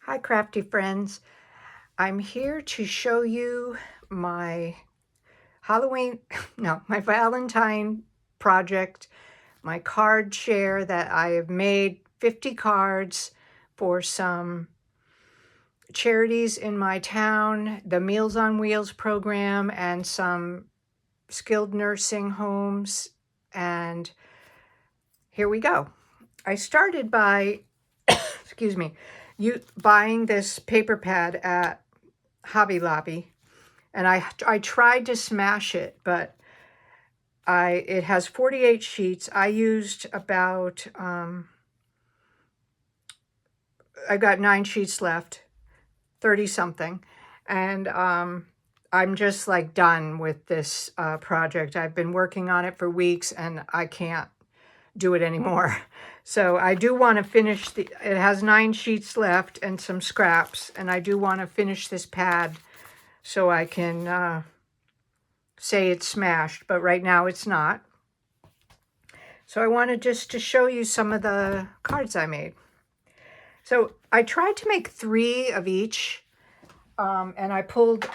Hi, crafty friends. I'm here to show you my my Valentine project, my card share that I have made 50 cards for some charities in my town, the Meals on Wheels program, and some skilled nursing homes. And here we go. I started by, excuse me, buying this paper pad at Hobby Lobby, and I tried to smash it, but it has 48 sheets. I used about I got 9 sheets left, 30 something, and I'm just like done with this project. I've been working on it for weeks, and I can't do it anymore. So I do want to finish it has 9 sheets left and some scraps, and I do want to finish this pad so I can say it's smashed, but right now it's not. So I wanted just to show you some of the cards I made. So I tried to make 3 of each, and I pulled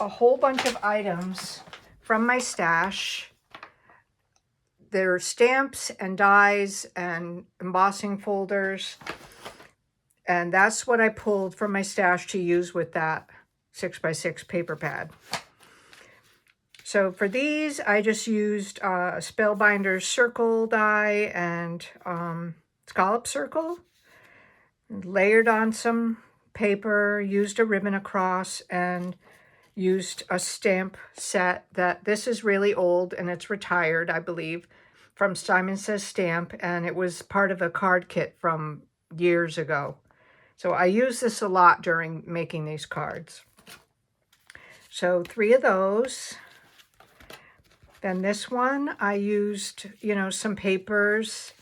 a whole bunch of items from my stash. There are stamps and dies and embossing folders, and that's what I pulled from my stash to use with that 6x6 paper pad. So for these, I just used a Spellbinder's circle die and scallop circle, layered on some paper, used a ribbon across, and used a stamp set that this is really old and it's retired, I believe, from Simon Says Stamp, and it was part of a card kit from years ago. So I use this a lot during making these cards. So 3 of those. Then this one, I used, some papers.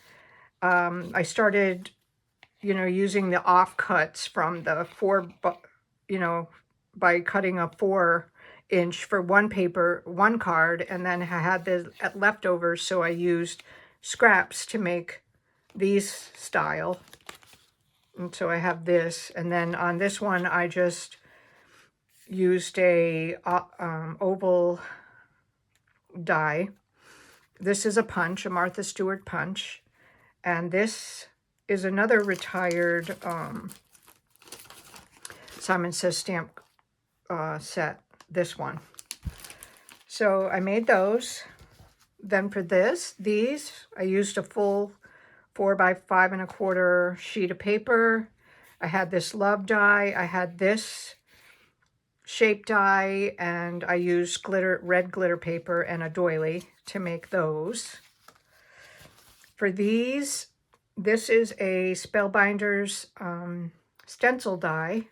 I started, using the offcuts from the by cutting a 4-inch for one card, and then I had the leftovers, so I used scraps to make these style. And so I have this, and then on this one, I just used a oval die. This is a punch, a Martha Stewart punch, and this is another retired Simon Says Stamp set, this one. So I made those. Then for these, I used a full 4x5 1/4 sheet of paper. I had this love die, I had this shape die, and I used red glitter paper and a doily to make those. For these, this is a Spellbinder's stencil die.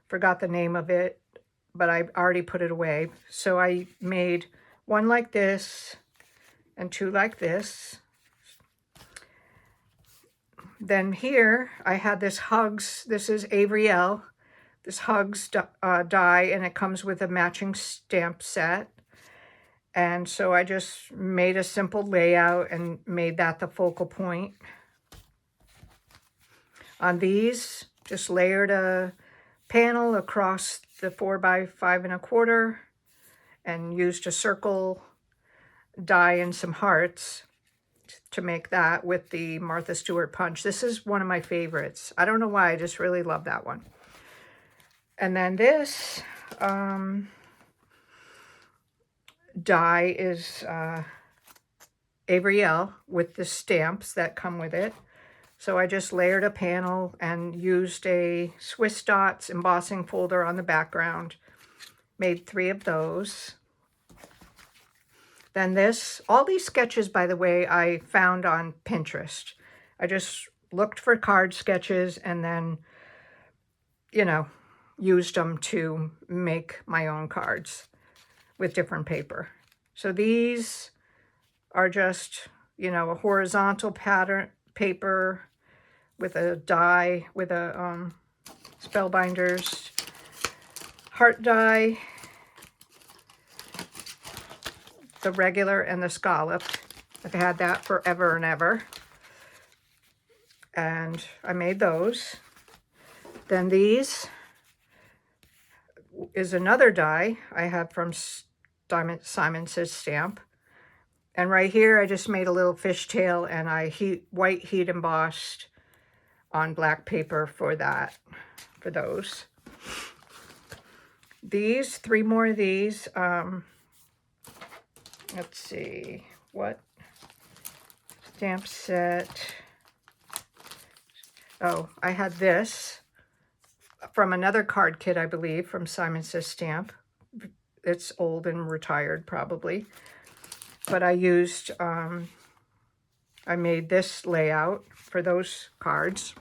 Forgot the name of it, but I already put it away. So I made 1 like this and 2 like this. Then here I had this Hugs. This is Avery L. This Hugs die, and it comes with a matching stamp set. And so I just made a simple layout and made that the focal point. On these, just layered a panel across the 4x5 1/4 and used a circle die and some hearts to make that with the Martha Stewart punch. This is one of my favorites. I don't know why, I just really love that one. And then this die is Avery L with the stamps that come with it. So I just layered a panel and used a Swiss Dots embossing folder on the background. Made 3 of those. Then all these sketches, by the way, I found on Pinterest. I just looked for card sketches and then, used them to make my own cards with different paper. So these are just, a horizontal pattern paper with a die, with a Spellbinder's heart die, the regular and the scallop. I've had that forever and ever. And I made those. Then these is another die I have from Simon Says Stamp. And right here, I just made a little fishtail, and I white heat embossed on black paper for those. These, 3 more of these. Let's see, what stamp set? Oh, I had this from another card kit, I believe, from Simon Says Stamp. It's old and retired, probably. But I used, I made this layout for those cards.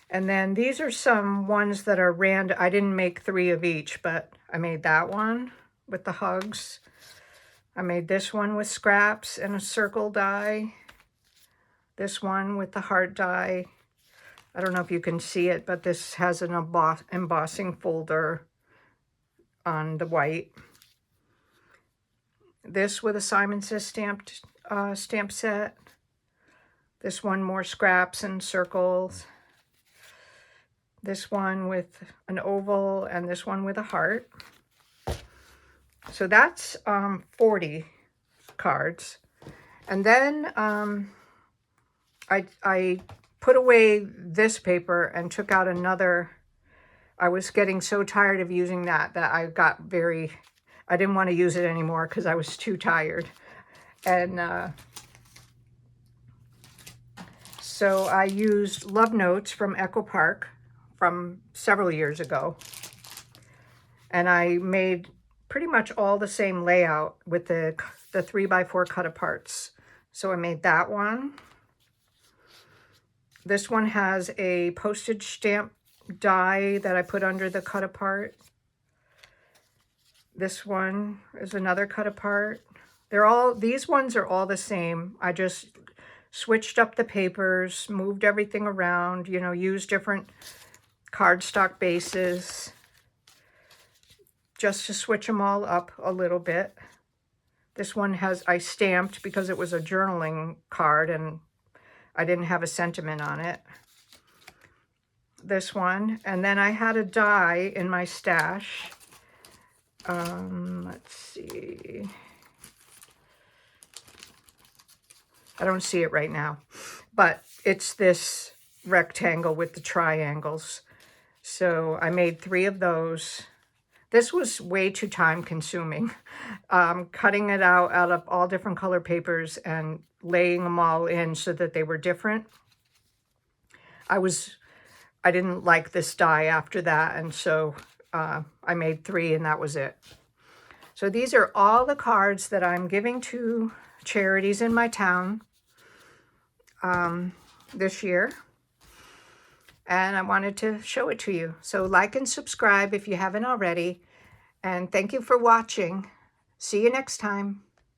And then these are some ones that are random. I didn't make 3 of each, but I made that one with the hugs. I made this one with scraps and a circle die. This one with the heart die. I don't know if you can see it, but this has an embossing folder on the white. This with a Simon Says stamped stamp set. This one more scraps and circles. This one with an oval, and this one with a heart. So that's 40 cards. And then I put away this paper and took out another. I was getting so tired of using that I got I didn't want to use it anymore because I was too tired. And so I used Love Notes from Echo Park from several years ago. And I made pretty much all the same layout with the 3x4 cut aparts. So I made that one. This one has a postage stamp die that I put under the cut apart. This one is another cut apart. These ones are all the same. I just switched up the papers, moved everything around, you know, used different cardstock bases just to switch them all up a little bit. This one I stamped because it was a journaling card and I didn't have a sentiment on it. This one, and then I had a die in my stash. Let's see. I don't see it right now, but it's this rectangle with the triangles. So I made 3 of those. This was way too time consuming. Cutting it out of all different color papers and laying them all in so that they were different. I didn't like this die after that, and so I made 3 and that was it. So these are all the cards that I'm giving to charities in my town this year. And I wanted to show it to you. So like and subscribe if you haven't already. And thank you for watching. See you next time.